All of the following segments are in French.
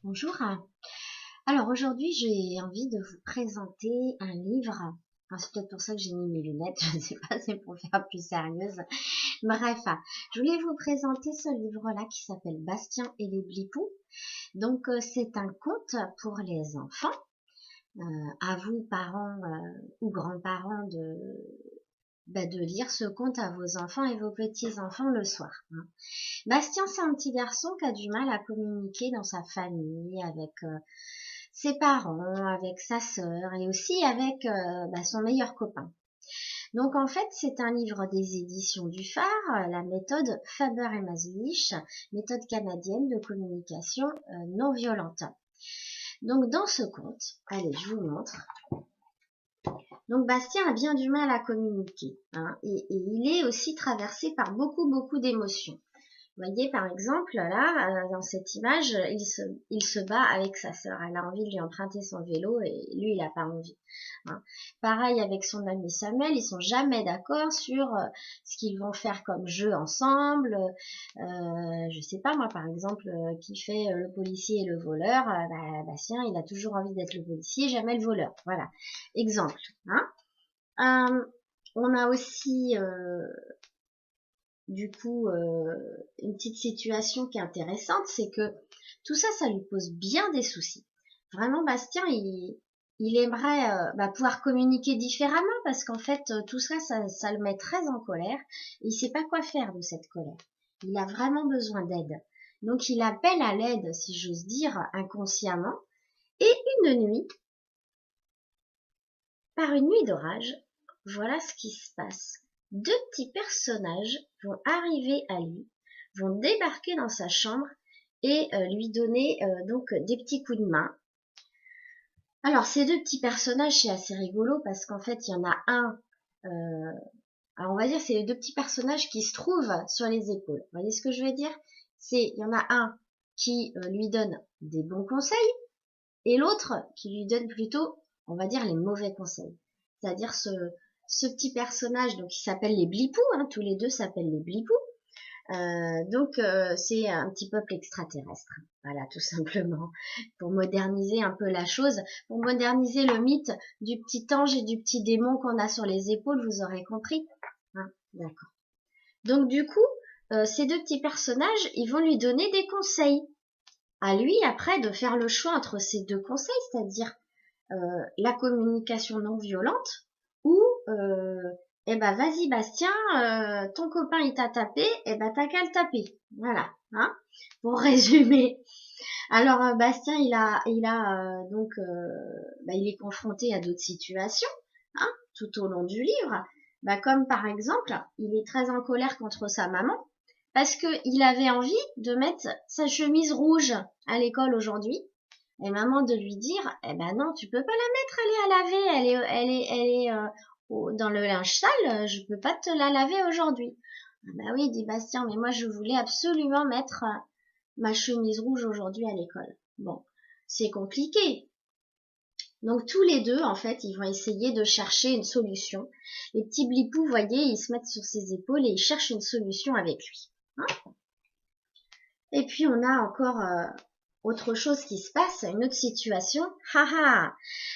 Bonjour. Alors aujourd'hui, j'ai envie de vous présenter un livre. Enfin, c'est peut-être pour ça que j'ai mis mes lunettes, je ne sais pas, c'est pour faire plus sérieuse. Bref, je voulais vous présenter ce livre-là qui s'appelle Bastien et les Blipoux. Donc c'est un conte pour les enfants. À vous, parents ou grands-parents, de lire ce conte à vos enfants et vos petits-enfants le soir. Bastien, c'est un petit garçon qui a du mal à communiquer dans sa famille, avec ses parents, avec sa sœur et aussi avec son meilleur copain. Donc en fait, c'est un livre des éditions du Phare, la méthode Faber et Maslich, méthode canadienne de communication non violente. Donc dans ce conte, allez, je vous montre. Donc Bastien a bien du mal à communiquer, et il est aussi traversé par beaucoup d'émotions. Vous voyez, par exemple, là, dans cette image, il se bat avec sa sœur. Elle a envie de lui emprunter son vélo et lui, il n'a pas envie. Pareil avec son ami Samuel, ils sont jamais d'accord sur ce qu'ils vont faire comme jeu ensemble. Je sais pas, moi, par exemple, qui fait le policier et le voleur. Bastien, il a toujours envie d'être le policier, jamais le voleur. Voilà, exemple. On a aussi du coup une petite situation qui est intéressante, c'est que tout ça, ça lui pose bien des soucis. Vraiment, Bastien, il aimerait pouvoir communiquer différemment parce qu'en fait, tout ça, ça le met très en colère. Et il sait pas quoi faire de cette colère. Il a vraiment besoin d'aide. Donc, il appelle à l'aide, si j'ose dire, inconsciemment. Et une nuit, par une nuit d'orage, voilà ce qui se passe. Deux petits personnages vont arriver à lui, vont débarquer dans sa chambre et lui donner donc des petits coups de main. Alors ces deux petits personnages, c'est assez rigolo parce qu'en fait il y en a un, alors on va dire c'est les deux petits personnages qui se trouvent sur les épaules. Vous voyez ce que je veux dire? Il y en a un qui lui donne des bons conseils et l'autre qui lui donne plutôt, on va dire, les mauvais conseils. C'est-à-dire ce petit personnage, donc qui s'appelle les Blipoux, tous les deux s'appellent les Blipoux. C'est un petit peuple extraterrestre. Voilà, tout simplement. Pour moderniser un peu la chose, pour moderniser le mythe du petit ange et du petit démon qu'on a sur les épaules, vous aurez compris. D'accord. Donc du coup, ces deux petits personnages, ils vont lui donner des conseils. À lui, après, de faire le choix entre ces deux conseils, c'est-à-dire la communication non violente ou vas-y Bastien, ton copain il t'a tapé, t'as qu'à le taper. Voilà, pour résumer. Alors Bastien il est confronté à d'autres situations, tout au long du livre. Comme par exemple, il est très en colère contre sa maman parce que il avait envie de mettre sa chemise rouge à l'école aujourd'hui. Et maman de lui dire, non, tu peux pas la mettre, elle est à laver, elle est dans le linge sale, je peux pas te la laver aujourd'hui. Oui, dit Bastien, mais moi je voulais absolument mettre ma chemise rouge aujourd'hui à l'école. Bon, c'est compliqué. Donc tous les deux, en fait, ils vont essayer de chercher une solution. Les petits Blipoux, vous voyez, ils se mettent sur ses épaules et ils cherchent une solution avec lui. Et puis on a encore autre chose qui se passe, une autre situation. Haha,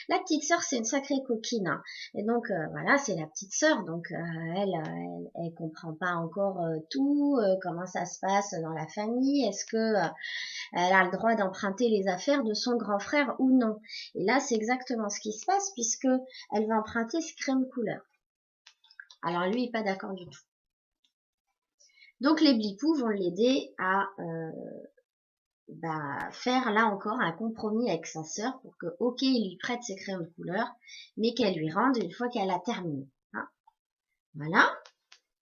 la petite sœur, c'est une sacrée coquine. Et donc voilà, c'est la petite sœur, donc elle comprend pas encore tout, comment ça se passe dans la famille. Est-ce que elle a le droit d'emprunter les affaires de son grand frère ou non? Et là, c'est exactement ce qui se passe puisque elle va emprunter ce crème couleur. Alors lui, il est pas d'accord du tout. Donc les Blipoux vont l'aider à faire là encore un compromis avec sa sœur pour que, ok, il lui prête ses crayons de couleur, mais qu'elle lui rende une fois qu'elle a terminé. Voilà.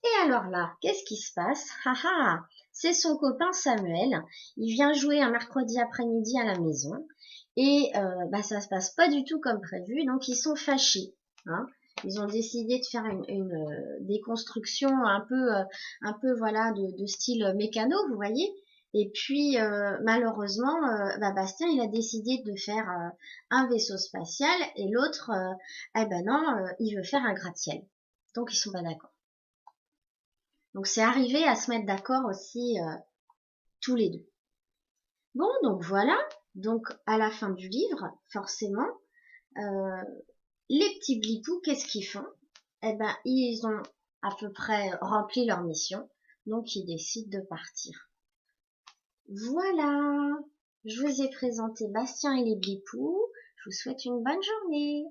Et alors là, qu'est-ce qui se passe? C'est son copain Samuel. Il vient jouer un mercredi après-midi à la maison et ça se passe pas du tout comme prévu, donc ils sont fâchés. Ils ont décidé de faire une déconstruction un peu voilà de style mécano, vous voyez. Et puis malheureusement, Bastien il a décidé de faire un vaisseau spatial et l'autre, il veut faire un gratte-ciel. Donc ils sont pas d'accord. Donc c'est arrivé à se mettre d'accord aussi tous les deux. Bon, donc voilà. Donc à la fin du livre, forcément, euh, les petits blipous, qu'est-ce qu'ils font? Eh ben, ils ont à peu près rempli leur mission, donc ils décident de partir. Voilà, je vous ai présenté Bastien et les blipous. Je vous souhaite une bonne journée.